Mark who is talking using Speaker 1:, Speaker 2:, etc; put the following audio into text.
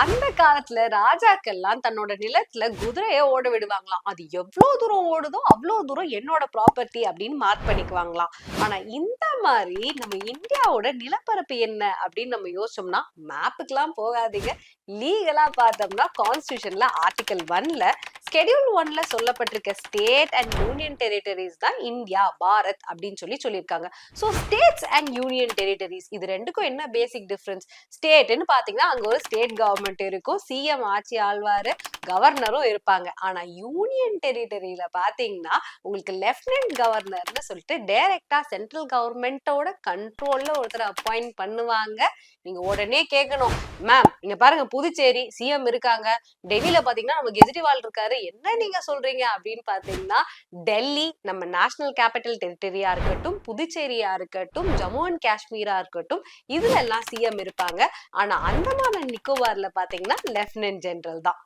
Speaker 1: அந்த காலத்துல ராஜாக்கள்லாம் தன்னோட நிலத்துல குதிரைய ஓட விடுவாங்களாம். அது எவ்வளவு தூரம் ஓடுதோ அவ்வளவு தூரம் என்னோட ப்ராப்பர்ட்டி அப்படின்னு மார்க் பண்ணிக்குவாங்களாம். ஆனா இந்த மாதிரி நம்ம இந்தியாவோட நிலப்பரப்பு என்ன அப்படின்னு நம்ம யோசிச்சோம்னா மேப்புக்கெல்லாம் போகாதீங்க. லீகலா பார்த்தோம்னா கான்ஸ்டியூஷன்ல ஆர்டிகல் 1ல ஸ்கெடியூல் 1ல சொல்லப்பட்டிருக்க ஸ்டேட் அண்ட் யூனியன் டெரிட்டரிஸ் தான் இந்தியா, பாரத் அப்படின்னு சொல்லியிருக்காங்க. So states and union territories இது ரெண்டுக்கும் என்ன பேசிக் டிஃபரன்ஸ்? ஸ்டேட்னு பாத்தீங்கன்னா அங்க ஒரு ஸ்டேட் கவர்மெண்ட் இருக்கும், சிஎம் ஆட்சி ஆழ்வாரு, கவர்னரும் இருப்பாங்க. ஆனா யூனியன் டெரிட்டரியில பாத்தீங்கன்னா உங்களுக்கு லெப்டினன்ட் கவர்னர்னு சொல்லிட்டு டைரக்டா சென்ட்ரல் கவர்மெண்டோட கண்ட்ரோல்ல ஒருத்தர் அப்பாயிண்ட் பண்ணுவாங்க. நீங்க உடனே கேட்கணும், மேம் இங்க பாருங்க புதுச்சேரி சிஎம் இருக்காங்க, டெல்லியில பாத்தீங்கன்னா நம்ம கெஜ்ரிவால் இருக்காரு, என்ன நீங்க சொல்றீங்க அப்படின்னு பாத்தீங்கன்னா டெல்லி நம்ம நேஷனல் கேபிட்டல் டெரிட்டரியா இருக்கட்டும், புதுச்சேரியா இருக்கட்டும், ஜம்மு அண்ட் காஷ்மீரா இருக்கட்டும், இதுல எல்லாம் சிஎம் இருப்பாங்க. ஆனா அந்தமான் அண்ட் நிக்கோபார்ல பாத்தீங்கன்னா லெப்டினன்ட் ஜெனரல் தான்.